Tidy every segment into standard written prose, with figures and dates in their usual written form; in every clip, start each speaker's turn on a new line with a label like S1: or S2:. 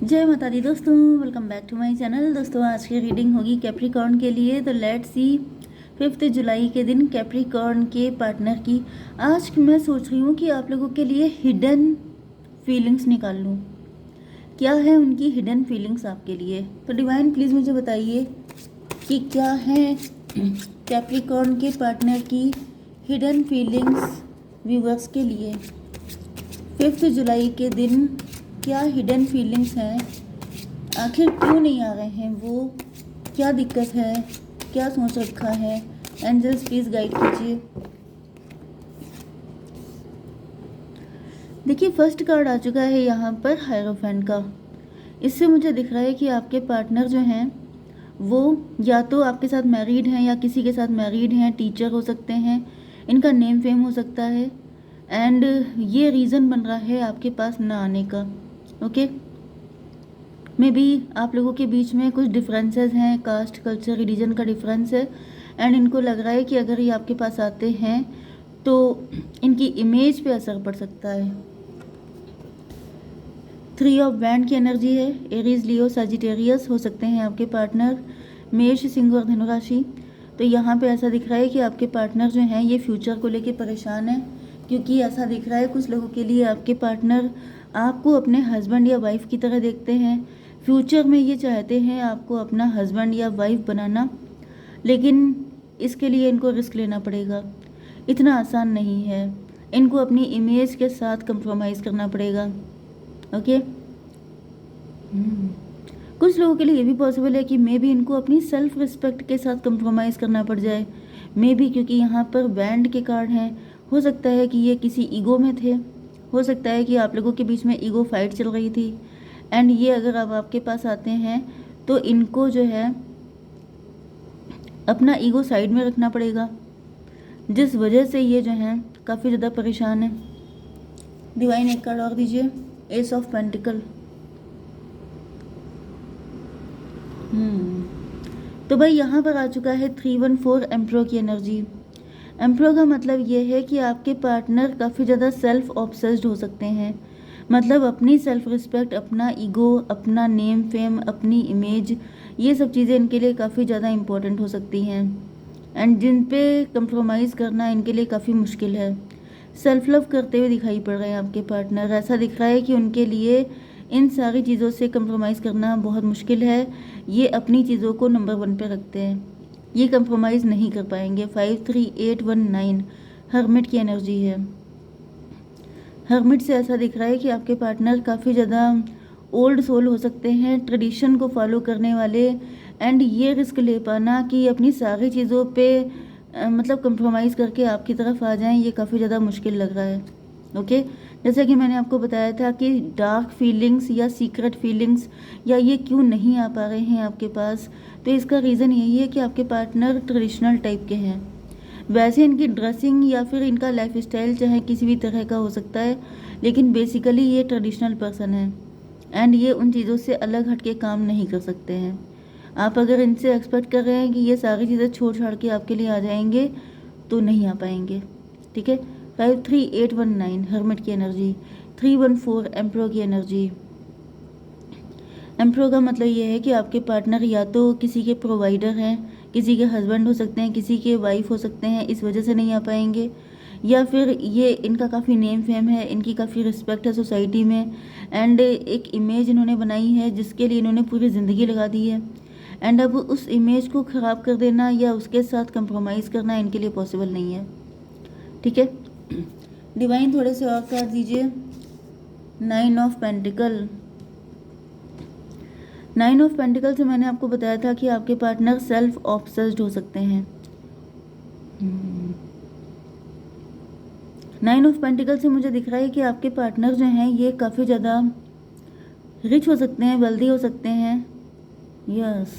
S1: जय माता दी दोस्तों, welcome back to my channel. दोस्तों आज की रीडिंग होगी कैप्रिकॉर्न के लिए। तो लेट्स सी 5 जुलाई के दिन कैप्रिकॉर्न के पार्टनर की। आज मैं सोच रही हूँ कि आप लोगों के लिए हिडन फीलिंग्स निकाल लूँ। क्या है उनकी हिडन फीलिंग्स आपके लिए। तो डिवाइन प्लीज़ मुझे बताइए कि क्या है कैप्रिकॉर्न के पार्टनर की हिडन फीलिंग्स व्यूवर्स के लिए 5 जुलाई के दिन। क्या हिडन फीलिंग्स हैं, आखिर क्यों नहीं आ रहे हैं वो, क्या दिक्कत है, क्या सोच रखा है। एंजल्स प्लीज़ गाइड कीजिए। देखिए फर्स्ट कार्ड आ चुका है यहाँ पर हायरोफेंट का। इससे मुझे दिख रहा है कि आपके पार्टनर जो हैं वो या तो आपके साथ मैरिड हैं या किसी के साथ मैरिड हैं, टीचर हो सकते हैं, इनका नेम फेम हो सकता है। एंड ये रीज़न बन रहा है आपके पास ना आने का। ओके, मे बी आप लोगों के बीच में कुछ डिफरेंसेस हैं, कास्ट, कल्चर, रिलीजन का डिफरेंस है। एंड इनको लग रहा है कि अगर ये आपके पास आते हैं तो इनकी इमेज पे असर पड़ सकता है। 3 ऑफ वैंड की एनर्जी है। एरीज, लियो, सजिटेरियस हो सकते हैं आपके पार्टनर, मेष, सिंह और धनु राशि। तो यहाँ पे ऐसा दिख रहा है कि आपके पार्टनर जो हैं ये फ्यूचर को लेके परेशान है, क्योंकि ऐसा दिख रहा है कुछ लोगों के लिए आपके पार्टनर आपको अपने हस्बैंड या वाइफ की तरह देखते हैं। फ्यूचर में ये चाहते हैं आपको अपना हस्बैंड या वाइफ बनाना, लेकिन इसके लिए इनको रिस्क लेना पड़ेगा। इतना आसान नहीं है, इनको अपनी इमेज के साथ कंप्रोमाइज़ करना पड़ेगा। ओके, कुछ लोगों के लिए ये भी पॉसिबल है कि मे बी इनको अपनी सेल्फ रिस्पेक्ट के साथ कंप्रोमाइज़ करना पड़ जाए। मे बी क्योंकि यहाँ पर बैंड के कार्ड हैं, हो सकता है कि ये किसी ईगो में थे, हो सकता है कि आप लोगों के बीच में ईगो फाइट चल रही थी। एंड ये अगर अब आपके पास आते हैं तो इनको जो है अपना ईगो साइड में रखना पड़ेगा, जिस वजह से ये जो है काफ़ी ज़्यादा परेशान है। डिवाइन एक कार्ड और दीजिए, एस ऑफ पेंटिकल। तो भाई यहाँ पर आ चुका है 314 एम्प्रो की एनर्जी। एम्प्रो का मतलब ये है कि आपके पार्टनर काफ़ी ज़्यादा सेल्फ ऑब्सेस्ड हो सकते हैं। मतलब अपनी सेल्फ रिस्पेक्ट, अपना ईगो, अपना नेम फेम, अपनी इमेज, ये सब चीज़ें इनके लिए काफ़ी ज़्यादा इम्पोर्टेंट हो सकती हैं। एंड जिन पे कंप्रोमाइज़ करना इनके लिए काफ़ी मुश्किल है। सेल्फ लव करते हुए दिखाई पड़ रहे हैं आपके पार्टनर। ऐसा दिख रहा है कि उनके लिए इन सारी चीज़ों से कंप्रोमाइज़ करना बहुत मुश्किल है। ये अपनी चीज़ों को नंबर 1 पे रखते हैं, ये कंप्रोमाइज़ नहीं कर पाएंगे। 53819 हर्मिट की एनर्जी है। हर्मिट से ऐसा दिख रहा है कि आपके पार्टनर काफ़ी ज़्यादा ओल्ड सोल हो सकते हैं, ट्रेडिशन को फॉलो करने वाले। एंड ये रिस्क ले पाना कि अपनी सारी चीज़ों पे मतलब कंप्रोमाइज़ करके आपकी तरफ आ जाएं, ये काफ़ी ज़्यादा मुश्किल लग रहा है। ओके, जैसा कि मैंने आपको बताया था कि डार्क फीलिंग्स या सीक्रेट फीलिंग्स या ये क्यों नहीं आ पा रहे हैं आपके पास, तो इसका रीज़न यही है कि आपके पार्टनर ट्रेडिशनल टाइप के हैं। वैसे इनकी ड्रेसिंग या फिर इनका लाइफ स्टाइल चाहे किसी भी तरह का हो सकता है, लेकिन बेसिकली ये ट्रेडिशनल पर्सन है। एंड ये उन चीज़ों से अलग हट के काम नहीं कर सकते हैं। आप अगर इनसे एक्सपेक्ट कर रहे हैं कि ये सारी चीज़ें छोड़ छाड़ के आपके लिए आ जाएंगे तो नहीं आ पाएंगे। ठीक है, 53819 हर्मिट की एनर्जी, 314 एम्प्रो की एनर्जी। एम्प्रो का मतलब ये है कि आपके पार्टनर या तो किसी के प्रोवाइडर हैं, किसी के हस्बैंड हो सकते हैं, किसी के वाइफ हो सकते हैं, इस वजह से नहीं आ पाएंगे। या फिर ये इनका काफ़ी नेम फेम है, इनकी काफ़ी रिस्पेक्ट है सोसाइटी में। एंड एक इमेज इन्होंने बनाई है जिसके लिए इन्होंने पूरी ज़िंदगी लगा दी है। एंड अब उस इमेज को ख़राब कर देना या उसके साथ कंप्रोमाइज़ करना इनके लिए पॉसिबल नहीं है। ठीक है, डिवाइन थोड़े से और कार्ड दीजिए। 9 ऑफ पेंटिकल। 9 ऑफ पेंटिकल से मैंने आपको बताया था कि आपके पार्टनर सेल्फ ऑब्सेस्ड हो सकते हैं। 9 ऑफ पेंटिकल से मुझे दिख रहा है कि आपके पार्टनर जो हैं ये काफ़ी ज़्यादा रिच हो सकते हैं, वेल्दी हो सकते हैं। यस,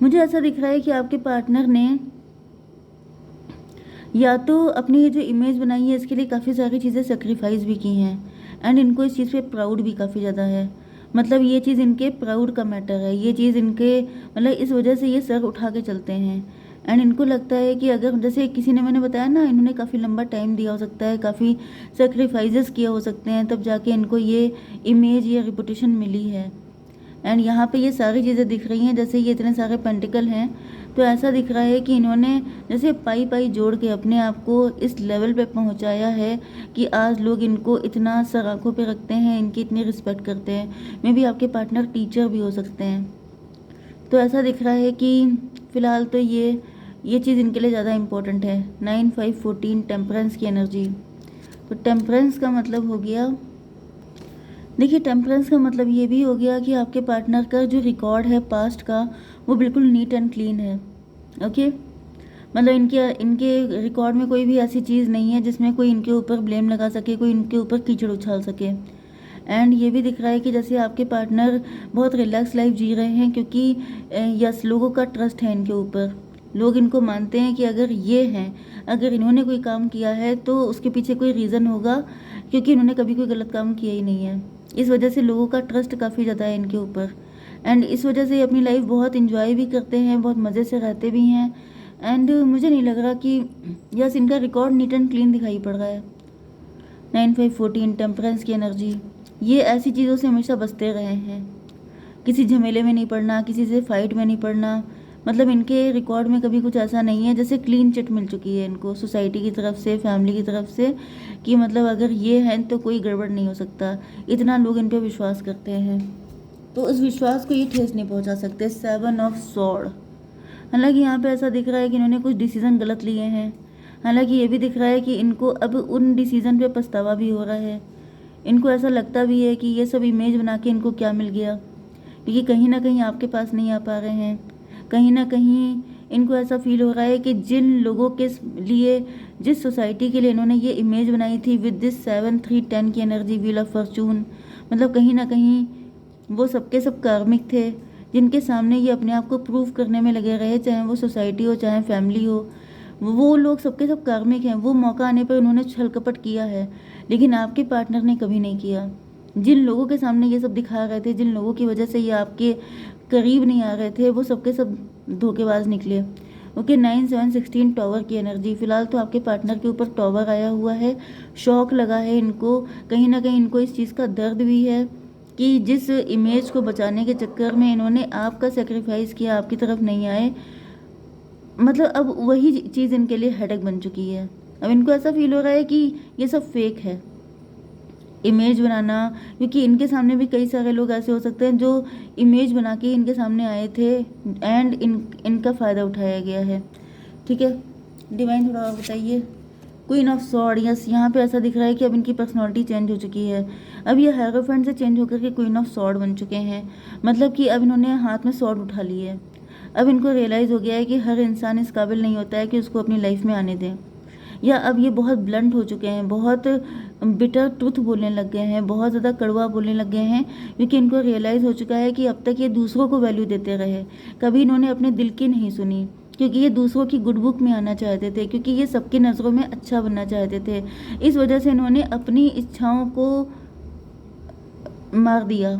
S1: मुझे ऐसा दिख रहा है कि आपके पार्टनर ने या तो अपनी ये जो इमेज बनाई है इसके लिए काफ़ी सारी चीज़ें सेक्रीफाइस भी की हैं। एंड इनको इस चीज़ पे प्राउड भी काफ़ी ज़्यादा है। मतलब ये चीज़ इनके प्राउड का मैटर है, ये चीज़ इनके मतलब इस वजह से ये सर उठा के चलते हैं। एंड इनको लगता है कि अगर जैसे किसी ने, मैंने बताया ना, इन्होंने काफ़ी लंबा टाइम दिया हो सकता है, काफ़ी सेक्रीफाइसेस किए हो सकते हैं, तब जाके इनको ये इमेज या रिपुटेशन मिली है। एंड यहाँ पे ये सारी चीज़ें दिख रही हैं, जैसे ये इतने सारे पेंटिकल हैं, तो ऐसा दिख रहा है कि इन्होंने जैसे पाई पाई जोड़ के अपने आप को इस लेवल पे पहुँचाया है कि आज लोग इनको इतना सर आँखों पे रखते हैं, इनकी इतनी रिस्पेक्ट करते हैं। मे बी आपके पार्टनर टीचर भी हो सकते हैं। तो ऐसा दिख रहा है कि फ़िलहाल तो ये चीज़ इनके लिए ज़्यादा इम्पोर्टेंट है। 9 5 14 टेम्परेंस की एनर्जी। तो टेम्परेंस का मतलब हो गया, देखिए टेम्परेंस का मतलब ये भी हो गया कि आपके पार्टनर का जो रिकॉर्ड है पास्ट का, वो बिल्कुल नीट एंड क्लीन है। ओके, मतलब इनके रिकॉर्ड में कोई भी ऐसी चीज़ नहीं है जिसमें कोई इनके ऊपर ब्लेम लगा सके, कोई इनके ऊपर कीचड़ उछाल सके। एंड ये भी दिख रहा है कि जैसे आपके पार्टनर बहुत रिलैक्स लाइफ जी रहे हैं, क्योंकि यस, लोगों का ट्रस्ट है इनके ऊपर। लोग इनको मानते हैं कि अगर ये हैं, अगर इन्होंने कोई काम किया है तो उसके पीछे कोई रीज़न होगा, क्योंकि इन्होंने कभी कोई गलत काम किया ही नहीं है। इस वजह से लोगों का ट्रस्ट काफ़ी ज़्यादा है इनके ऊपर। एंड इस वजह से ये अपनी लाइफ बहुत इंजॉय भी करते हैं, बहुत मज़े से रहते भी हैं। एंड मुझे नहीं लग रहा कि यस, इनका रिकॉर्ड नीट एंड क्लीन दिखाई पड़ रहा है। 9 5 14 टेम्परेंस की एनर्जी। ये ऐसी चीज़ों से हमेशा बचते रहे हैं, किसी झमेले में नहीं पड़ना, किसी से फाइट में नहीं पड़ना। मतलब इनके रिकॉर्ड में कभी कुछ ऐसा नहीं है, जैसे क्लीन चिट मिल चुकी है इनको सोसाइटी की तरफ से, फैमिली की तरफ से, कि मतलब अगर ये हैं तो कोई गड़बड़ नहीं हो सकता। इतना लोग इन पर विश्वास करते हैं, तो उस विश्वास को ये ठेस नहीं पहुंचा सकते। 7 ऑफ स्वॉर्ड। हालांकि यहाँ पे ऐसा दिख रहा है कि इन्होंने कुछ डिसीज़न गलत लिए हैं। हालांकि ये भी दिख रहा है कि इनको अब उन डिसीज़न पे पछतावा भी हो रहा है। इनको ऐसा लगता भी है कि ये सब इमेज बना के इनको क्या मिल गया, क्योंकि कहीं ना कहीं आपके पास नहीं आ पा रहे हैं। कहीं ना कहीं इनको ऐसा फील हो रहा है कि जिन लोगों के लिए, जिस सोसाइटी के लिए इन्होंने ये इमेज बनाई थी विद दिस 7 3 10 की एनर्जी, व्हील ऑफ फॉर्चून, मतलब कहीं ना कहीं वो सबके सब कार्मिक थे, जिनके सामने ये अपने आप को प्रूव करने में लगे रहे, चाहे वो सोसाइटी हो चाहे फैमिली हो। वो लोग सबके सब कार्मिक हैं। वो मौका आने पर उन्होंने छल कपट किया है, लेकिन आपके पार्टनर ने कभी नहीं किया। जिन लोगों के सामने ये सब दिखा रहे थे, जिन लोगों की वजह से ये आपके करीब नहीं आ रहे थे, वो सबके सब धोखेबाज निकले। ओके, 9 7 16 टॉवर की एनर्जी। फिलहाल तो आपके पार्टनर के ऊपर टॉवर आया हुआ है, शौक लगा है इनको, कहीं ना कहीं इनको इस चीज़ का दर्द भी है कि जिस इमेज को बचाने के चक्कर में इन्होंने आपका सेक्रीफाइस किया, आपकी तरफ नहीं आए। मतलब अब वही चीज़ इनके लिए हेडेक बन चुकी है। अब इनको ऐसा फील हो रहा है कि ये सब फेक है, इमेज बनाना, क्योंकि इनके सामने भी कई सारे लोग ऐसे हो सकते हैं जो इमेज बना के इनके सामने आए थे एंड इनका फ़ायदा उठाया गया है। ठीक है, डिवाइन थोड़ा और बताइए। Queen of sword. यस, यहाँ पे ऐसा दिख रहा है कि अब इनकी पर्सनालिटी चेंज हो चुकी है। अब ये हेरोफेंट से चेंज होकर के क्वीन ऑफ सॉर्ड बन चुके हैं। मतलब कि अब इन्होंने हाथ में सॉर्ड उठा ली है। अब इनको रियलाइज़ हो गया है कि हर इंसान इस काबिल नहीं होता है कि उसको अपनी लाइफ में आने दें। या अब ये बहुत ब्लंट हो चुके हैं, बहुत बिटर ट्रूथ बोलने लग गए हैं, बहुत ज़्यादा कड़वा बोलने लग गए हैं, क्योंकि इनको रियलाइज़ हो चुका है कि अब तक ये दूसरों को वैल्यू देते रहे, कभी इन्होंने अपने दिल की नहीं सुनी, क्योंकि ये दूसरों की गुड बुक में आना चाहते थे, क्योंकि ये सबकी नज़रों में अच्छा बनना चाहते थे। इस वजह से इन्होंने अपनी इच्छाओं को मार दिया,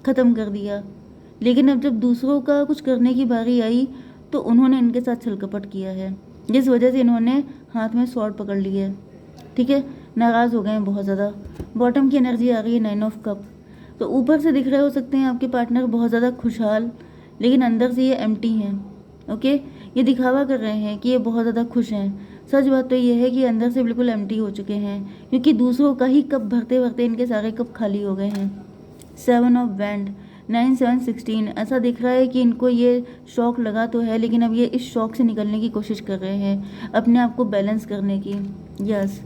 S1: ख़त्म कर दिया। लेकिन अब जब दूसरों का कुछ करने की बारी आई तो उन्होंने इनके साथ छल कपट किया है, जिस वजह से इन्होंने हाथ में स्वॉर्ड पकड़ ली है। ठीक है, नाराज़ हो गए हैं बहुत ज़्यादा। बॉटम की एनर्जी आ रही है 9 ऑफ कप। तो ऊपर से दिख रहे हो सकते हैं आपके पार्टनर बहुत ज़्यादा खुशहाल, लेकिन अंदर से ये एम्प्टी हैं। ओके, ये दिखावा कर रहे हैं कि ये बहुत ज़्यादा खुश हैं। सच बात तो ये है कि अंदर से बिल्कुल एम्प्टी हो चुके हैं, क्योंकि दूसरों का ही कप भरते भरते इनके सारे कप खाली हो गए हैं। 7 ऑफ बैंड। 9 7 16। ऐसा दिख रहा है कि इनको ये शौक लगा तो है, लेकिन अब ये इस शौक से निकलने की कोशिश कर रहे हैं, अपने आप को बैलेंस करने की। यस,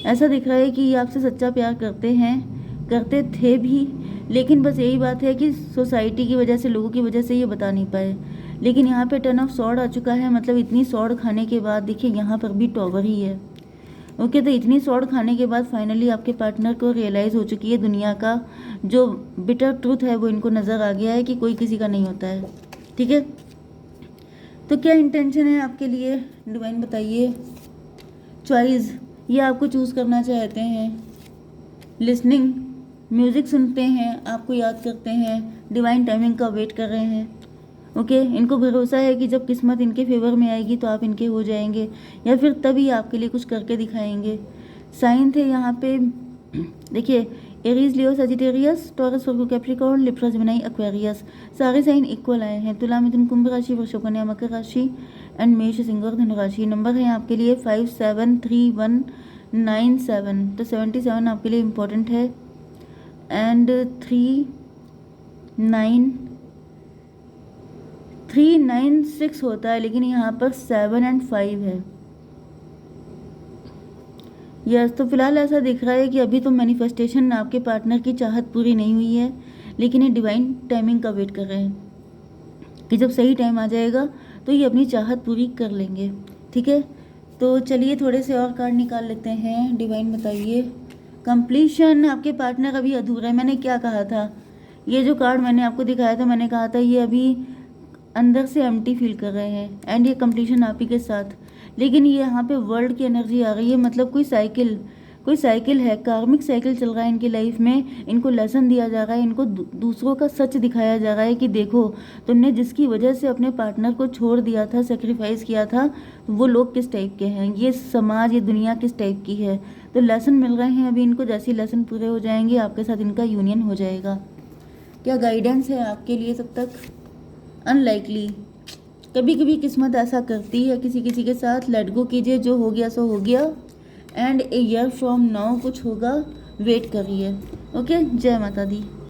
S1: ऐसा दिख रहा है कि ये आपसे सच्चा प्यार करते हैं, करते थे भी, लेकिन बस यही बात है कि सोसाइटी की वजह से, लोगों की वजह से ये बता नहीं पाए। लेकिन यहाँ पे 10 ऑफ सॉर्ड आ चुका है, मतलब इतनी सॉर्ड खाने के बाद देखिए यहाँ पर भी टॉवर ही है। ओके, तो इतनी सॉर्ड खाने के बाद फाइनली आपके पार्टनर को रियलाइज़ हो चुकी है, दुनिया का जो बिटर ट्रूथ है वो इनको नज़र आ गया है कि कोई किसी का नहीं होता है। ठीक है, तो क्या इंटेंशन है आपके लिए, डिवाइन बताइए। चॉइस, ये आपको चूज़ करना चाहते हैं। लिसनिंग, म्यूज़िक सुनते हैं, आपको याद करते हैं, डिवाइन टाइमिंग का वेट कर रहे हैं। ओके, इनको भरोसा है कि जब किस्मत इनके फेवर में आएगी तो आप इनके हो जाएंगे, या फिर तभी आपके लिए कुछ करके दिखाएंगे। साइन थे यहाँ पे, देखिए, एरीज, लियो, सजिटेरियस, टॉरस, वर्गो, कैप्रिकॉर्न, लिब्रा, जेमिनी, एक्वेरियस, सारे साइन इक्वल आए हैं। तुला, मिथुन, कुंभ राशि, वृश्चिक, कन्या, मकर राशि एंड मेष, सिंह और धनु राशि। नंबर है आपके लिए 573197, तो 77 आपके लिए इम्पोर्टेंट है, एंड 396 होता है, लेकिन यहाँ पर 7 और 5 है। यस, तो फिलहाल ऐसा दिख रहा है कि अभी तो मैनिफेस्टेशन, आपके पार्टनर की चाहत पूरी नहीं हुई है, लेकिन ये डिवाइन टाइमिंग का वेट कर रहे हैं कि जब सही टाइम आ जाएगा तो ये अपनी चाहत पूरी कर लेंगे। ठीक है, तो चलिए थोड़े से और कार्ड निकाल लेते हैं। डिवाइन बताइए, कंप्लीशन, आपके पार्टनर अभी अधूरा है। मैंने क्या कहा था, ये जो कार्ड मैंने आपको दिखाया था, मैंने कहा था ये अभी अंदर से एम्प्टी फील कर रहे हैं, एंड ये कंप्लीशन आप ही के साथ। लेकिन ये यहाँ पे वर्ल्ड की एनर्जी आ रही है, मतलब कोई साइकिल है, कार्मिक साइकिल चल रहा है इनकी लाइफ में। इनको लेसन दिया जा रहा है, इनको दूसरों का सच दिखाया जा रहा है कि देखो, तुमने जिसकी वजह से अपने पार्टनर को छोड़ दिया था, सेक्रीफाइस किया था, वो लोग किस टाइप के हैं, ये समाज, ये दुनिया किस टाइप की है। तो लेसन मिल रहे हैं अभी इनको, जैसे ही लेसन पूरे हो जाएंगे आपके साथ इनका यूनियन हो जाएगा। क्या गाइडेंस है आपके लिए तब तक? अनलाइकली, कभी कभी किस्मत ऐसा करती है किसी किसी के साथ। लेट गो कीजिए, जो हो गया सो हो गया, and a year from now कुछ होगा, वेट करिए। ओके, जय माता दी।